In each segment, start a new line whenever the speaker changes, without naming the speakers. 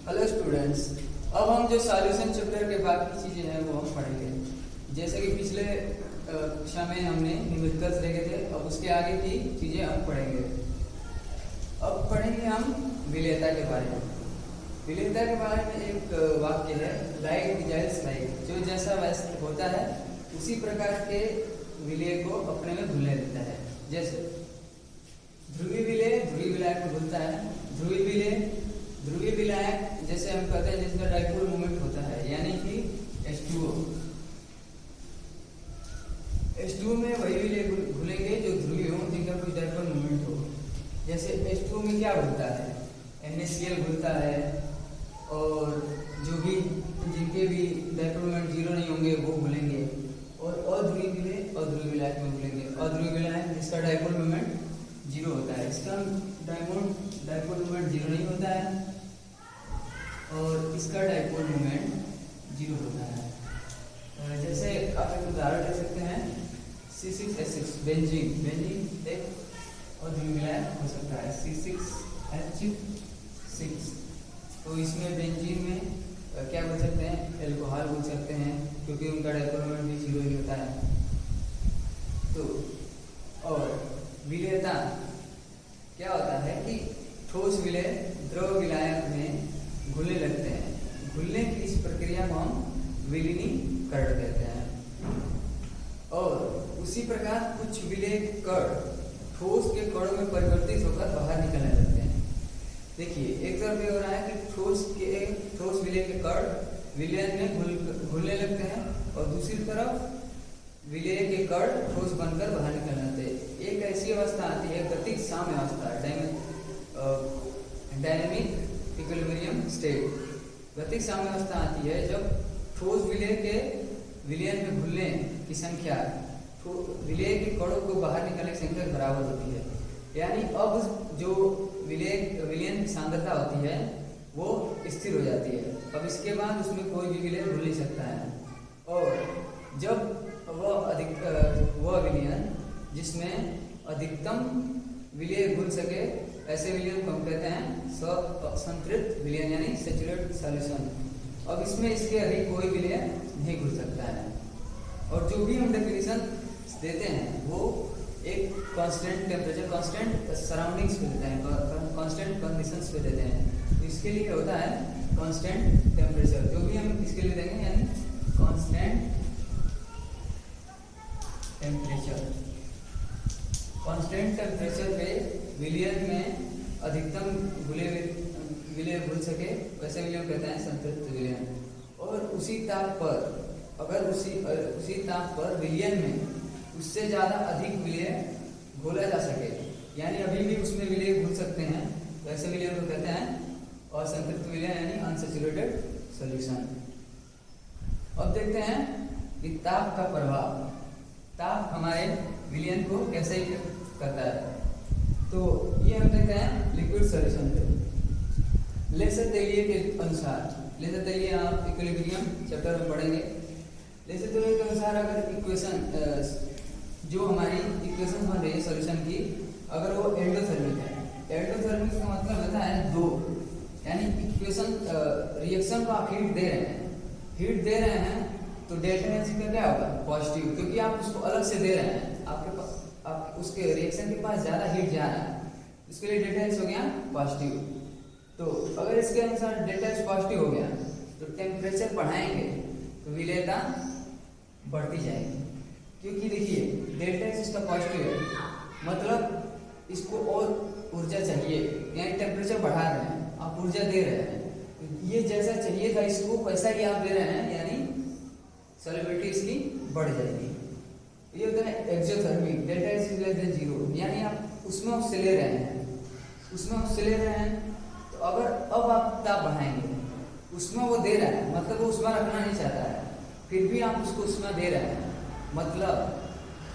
Hello students, अब हम जो सॉल्यूशन चैप्टर के बाकी चीज़ें हैं वो हम पढ़ेंगे। जैसे कि पिछले कक्षा में हमने न्यूमेरिकल्स देखे थे, अब उसके आगे की चीज़ें हम पढ़ेंगे। अब पढ़ेंगे हम विलेयता के बारे में। विलेयता के बारे में एक वाक्य है, लाइक डिजाइल्स लाइक, जो जैसा वैसा होता है उसी प्रकार के विलेय को अपने में घुलने देता है। जैसे ध्रुवीय विलेय ध्रुवीय विलायक को घुलता है। ध्रुवीय विलायक जैसे हम कहते हैं जिसका डाइपोल मोमेंट होता है, यानी कि H2O। H2O में वही विलेय घुलेंगे जो ध्रुवीय हो, जिनका कोई डाइपोल मोमेंट हो। जैसे H2O में क्या घुलता है, NaCl घुलता है, और जो भी जिनके भी डाइपोल मोमेंट जीरो नहीं होंगे वो घुलेंगे। और अध्रुवीय विलेय अध्रुवीय विलायक में घुलेंगे। अध्रुवीय विलायक जिसका डाइपोल मोमेंट जीरो होता है, इसका डाइपोल मोमेंट जीरो नहीं होता है और इसका डाइपोल मोमेंट जीरो होता है। जैसे आप एक उदाहरण ले सकते हैं, C6H6 बेंजीन एक अध्रुवीय विलायक हो सकता है, C6H6। तो इसमें बेंजीन में क्या बोल सकते हैं, एल्कोहल बोल सकते हैं, क्योंकि उनका डाइपोल मोमेंट भी जीरो ही होता है। तो और विलेयता क्या होता है कि ठोस विलेय द्रव विलायक में घुलने लगते हैं। घुलने की इस प्रक्रिया को हम विलीनीकरण कहते हैं। और उसी प्रकार कुछ विलेय कण ठोस के कणों में परिवर्तित होकर बाहर निकलने लगते हैं। देखिए, एक तरफ ये हो रहा है कि ठोस विलेय के कण विलयन में घुलने लगते हैं, और दूसरी तरफ विलेय के कण ठोस बनकर बाहर निकल जाते हैं। एक ऐसी अवस्था आती है, गतिक साम्य अवस्था, डायनेमिक इक्विलिब्रियम स्टेट। गतिक साम्य अवस्था आती है जब ठोस विलेय के विलयन में घुलने की संख्या विलेय के कणों को बाहर निकलने की संख्या बराबर होती है। यानी अब जो विलयन की सांद्रता होती है वो स्थिर हो जाती है। अब इसके बाद उसमें कोई भी विलय घुल नहीं सकता है। और जब वह विलयन जिसमें अधिकतम विलय घुल सके, ऐसे विलयन को हम कहते हैं संतृप्त विलयन, यानी सैचुरेटेड सॉल्यूशन। अब इसमें इसके अधिक कोई विलय नहीं घुल सकता है। और जो भी हम डेफिनेशन देते हैं वो एक कांस्टेंट टेम्परेचर, कांस्टेंट सराउंडिंग्स पे देते हैं, कांस्टेंट कंडीशंस पे देते हैं। तो इसके लिए क्या होता है, कांस्टेंट टेम्परेचर जो भी हम इसके लिए देंगे, यानी कांस्टेंट टेम्परेचर पे विलयन में अधिकतम विलय घुल सके, वैसे विलयन कहते हैं संतृप्त विलयन। और उसी ताप पर विलयन में उससे ज़्यादा अधिक विलय घोला जा सके, यानी अभी भी उसमें विलय घुल सकते हैं, वैसे विलयन को कहते हैं असंतृप्त विलयन, यानी अनसैचुरेटेड सॉल्यूशन। अब देखते हैं कि ताप का प्रभाव, ताप हमारे विलयन को कैसे करता है। तो ये हम देखते हैं लिक्विड सॉल्यूशन पे। लेसर तेलिए के अनुसार, लेसर तेलिए आप इक्विलिब्रियम चैप्टर में पढ़ेंगे। लेसर तेलिए के अनुसार अगर इक्वेशन जो हमारी इक्वेशन बन रही है सॉल्यूशन की, अगर वो एंडोथर्मिक है, एंडोथर्मिक का मतलब होता है दो, यानी इक्वेशन रिएक्शन को आप हीट दे रहे हैं तो डेल्टा एच का क्या होगा, पॉजिटिव, क्योंकि आप उसको अलग से दे रहे हैं, आपके पास आप उसके रिएक्शन के पास ज्यादा हीट जा रहा है, इसके लिए डेल्टा एच हो गया पॉजिटिव। तो अगर इसके अनुसार डेल्टा एच पॉजिटिव हो गया तो टेम्परेचर बढ़ाएंगे तो विलेयता बढ़ती जाएगी, क्योंकि देखिए डेल्टा एच इसका पॉजिटिव है, मतलब इसको और ऊर्जा चाहिए, यानी टेम्परेचर बढ़ा रहे हैं, आप ऊर्जा दे रहे हैं, तो ये जैसा चाहिए था इसको वैसा ही आप दे रहे हैं, यानी सॉल्युबिलिटी इसकी बढ़ जाएगी। ये होता है exothermic, delta H is less than zero, यानी आप उसमें उससे ले रहे हैं, तो अगर अब आप ताप बढ़ाएंगे, उसमें वो दे रहा है, मतलब वो उसमें रखना नहीं चाहता है, फिर भी आप उसको उसमें दे रहे हैं, मतलब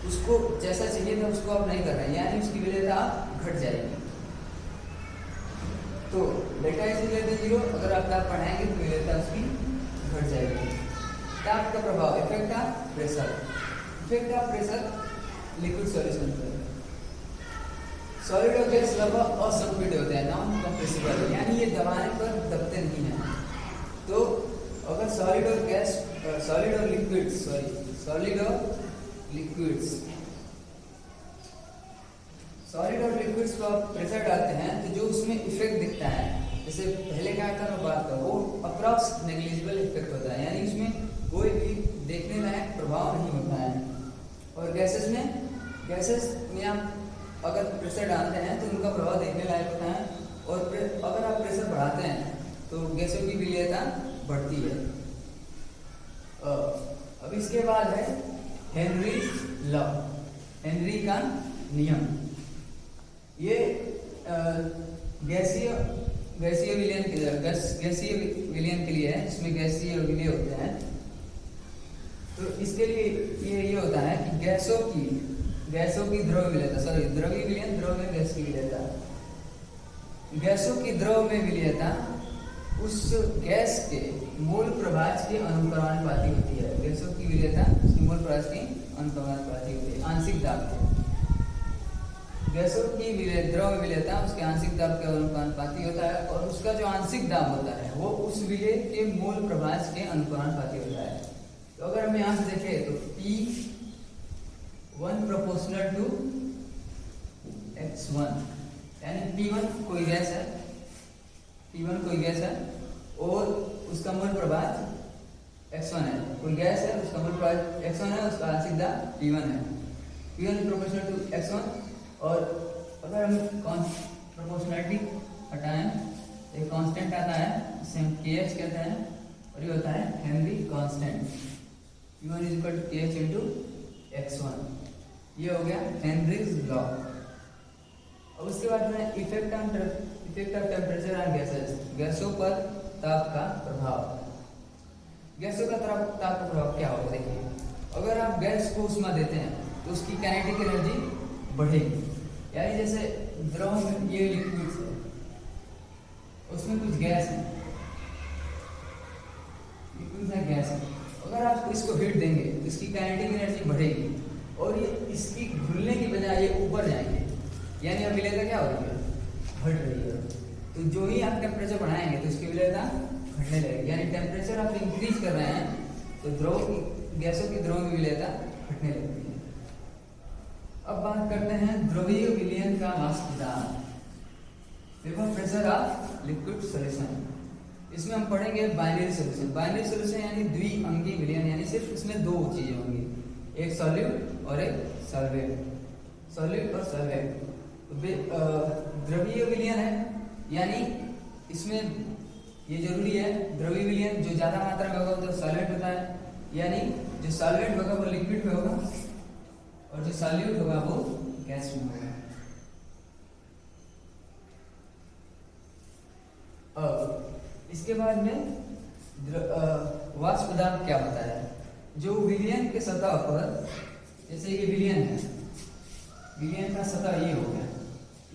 उसको जैसा चाहिए था उसको आप नहीं कर रहे हैं, यानी उसकी विलेयता घट जाएगी। तो delta H is less than zero, अगर आप ताप बढ़ाएंगे तो विलेयता उसकी घट जाएगी। ताप का प्रभाव, effect of pressure liquid solution पर। सॉलिड और गैस लगभग असंपीडित होते हैं, नॉन कंप्रेसिबल, यानी ये दबाने पर दबते बढ़ते नहीं हैं। तो अगर सॉलिड और गैस, सॉलिड और लिक्विड्स को आप प्रेशर डालते हैं तो जो उसमें इफेक्ट दिखता है, जैसे पहले क्या था मैं बात कर, वो अप्रॉक्स नेग्लिजिबल इफेक्ट होता है, यानी उसमें कोई भी देखने लायक प्रभाव नहीं होता है। और गैसेस में आप अगर प्रेशर डालते हैं तो उनका प्रभाव देखने लायक होता है, और अगर आप प्रेशर बढ़ाते हैं तो गैसों की विलेयता बढ़ती है। अब इसके बाद है हेनरी का नियम। ये गैसीय विलयन के लिए है, जिसमें गैसीय विलय होते हैं। तो इसके लिए ये होता है कि गैसों की द्रव्य विलेयता उस गैस के मूल प्रभाज के अनुपाती होती है। गैसों की विलेयता उसके मूल प्रभाज के अनुपाती होती है, आंशिक दाब के। गैसों की द्रव्य विलेयता उसके आंशिक दाब के अनुपाती होता है, और उसका जो आंशिक दाब होता है वो उस विलेय के मूल प्रभाज के अनुपाती होता है। तो अगर हम यहाँ से देखें तो P1 प्रोपोर्शनल टू X1, यानी P1 कोई गैस है और उसका मूल प्रभाज X1 है। कोई गैस है, उसका मूल प्रभाज X1 है, उसका आंशिक दाब P1 है। P1 proportional to X1। और अगर हम प्रोपोर्शनलिटी हटाएं, एक कांस्टेंट आता है जिसे हम KH कहते हैं, और ये होता है Henry constant. P1 = KH × X1। ये हो गया हेनरीज लॉ। अब उसके बाद में effect of temperature on gases, गैसों पर ताप का प्रभाव। गैसों का ताप का प्रभाव क्या होगा? देखिए, अगर आप गैस को ऊष्मा देते हैं तो उसकी काइनेटिक एनर्जी बढ़ेगी। यानी जैसे द्रव में ये लिक्विड्स है, उसमें कुछ गैस है, अगर आप इसको हीट देंगे तो इसकी काइनेटिक एनर्जी बढ़ेगी, और ये इसकी घुलने की बजाय ये ऊपर जाएंगे, यानी अब विलेयता क्या हो रही है? घट रही है। तो जो ही आप टेम्परेचर बढ़ाएंगे तो इसकी विलेयता घटने लगेगी, यानी टेम्परेचर आप इंक्रीज कर रहे हैं तो गैसों की द्रव विलेयता घटने लगती है। अब बात करते हैं द्रवीय विलयन का वाष्प दाब, vapour pressure of liquid solution. इसमें हम पढ़ेंगे बाइनरी सॉल्यूशन यानी द्विअंगी विलयन, यानी सिर्फ इसमें दो चीजें होंगी, एक सॉल्यूट और एक सॉल्वेंट। द्रवीय विलयन है, यानी इसमें ये जरूरी है, द्रवीय विलयन जो ज्यादा मात्रा में होगा तो सॉल्वेंट होता है, यानी जो सॉल्वेंट होगा वो लिक्विड में होगा और जो सॉल्यूट होगा वो गैस में होगा। इसके बाद में वाष्प दाब क्या होता है? जो विलयन के सतह पर, जैसे ये विलयन है, विलयन का सतह ये हो गया,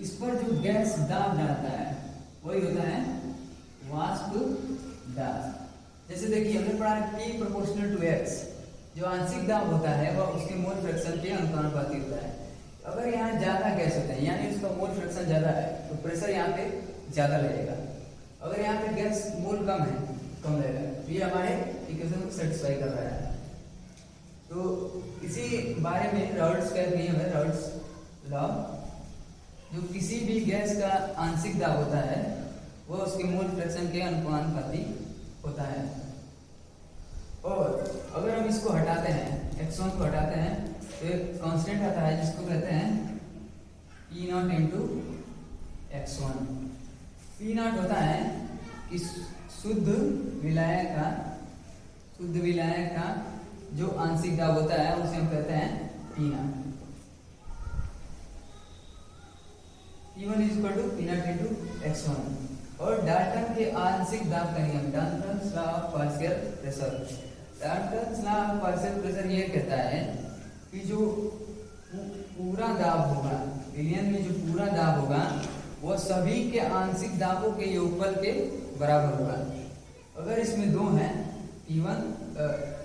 इस पर जो गैस दाब डालता है वही होता है वाष्प दाब। जैसे देखिए हमने पढ़ा P प्रोपोर्शनल टू X, जो आंशिक दाब होता है वह उसके मोल फ्रैक्शन के अनुपाती होता है। अगर यहाँ ज्यादा गैस होता है, यानी उसका मोल फ्रैक्शन ज्यादा है, तो प्रेशर यहाँ पे ज्यादा लगेगा। अगर यहाँ पे गैस मोल कम लगेगा, ये हमारे इक्वेशन को सेटिस्फाई कर रहा है। तो इसी बारे में राउल्ट्स का नियम है, राउल्ट्स लॉ, जो किसी भी गैस का आंशिक दाब होता है वो उसके मोल फ्रैक्शन के अनुपाती होता है। और अगर हम इसको हटाते हैं, X1 को हटाते हैं, तो एक कांस्टेंट आता है जिसको कहते हैं P0 × X1। P0 होता है कि शुद्ध विलायक का जो आंशिक दाब होता है उसे हम कहते हैं P0। P1 = P0 × X1। और डाल्टन के आंशिक दाब का नियम, Dalton's law of partial pressure ये कहता है कि जो पूरा दाब होगा, विलयन में जो पूरा दाब होगा वो सभी के आंशिक दाबों के योगफल के बराबर होगा। अगर इसमें दो हैं, P1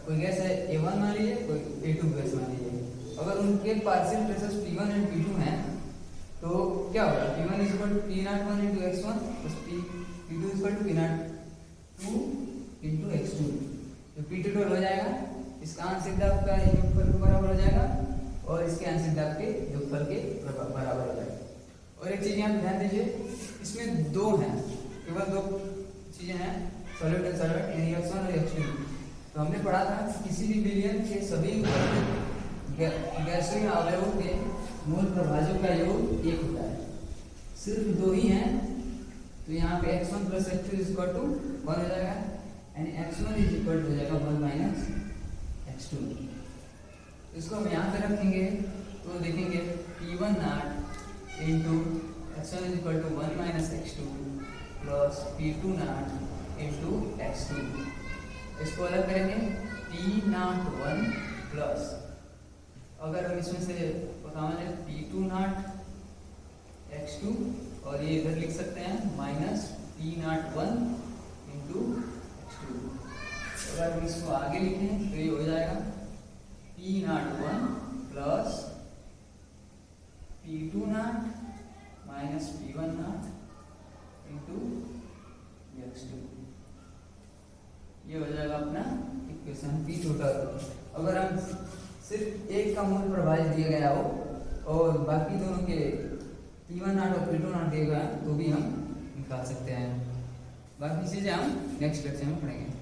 कोई गैस है A1 मान लीजिए, कोई A2 गैस मान लीजिए, अगर उनके पार्शियल प्रेशर P1 और P2 हैं तो क्या होगा? P1 = P0 × X1 + P2 = P0 2 into x2, तो P2 टोटल हो जाएगा, इसका आंशिक दाब का योगफल के बराबर हो जाएगा और इसके आंशिक दाब के योगफल के बराबर हो जाएगा। और एक चीज यहाँ पे ध्यान दीजिए, इसमें दो हैं, केवल दो चीजें हैं, सॉलिड एंड सॉल्वेंट, यानी x1 और x2। तो हमने पढ़ा था कि किसी भी विलयन के सभी गैसीय अवयवों के मूल प्रभाजकों का योग 1 होता है, सिर्फ दो ही हैं। तो यहाँ पे x1 plus x2 is equal to 1 हो जाएगा, यानी x1 इज इक्वल टू हो जाएगा 1 माइनस x2। इसको हम यहाँ पे रखेंगे तो देखेंगे P1 not into x1 is equal to 1 minus x2 plus P2 not into x2। इसको अलग करेंगे, P नॉट 1 प्लस, अगर हम इसमें से बताएं P2 नॉट x2 और ये इधर लिख सकते हैं minus P not 1 into x2। अगर हम इसको आगे लिखें तो ये हो जाएगा P not 1 plus P2 not minus P1 not into x2। ये हो जाएगा अपना इक्वेशन P टोटल। अगर हम सिर्फ एक का मूल प्रभाजित दिया गया हो और बाकी दोनों के P1 नॉट और P2 नॉट दिया गया तो भी हम निकाल सकते हैं। बाकी चीजें हम नेक्स्ट लेक्चर में पढ़ेंगे।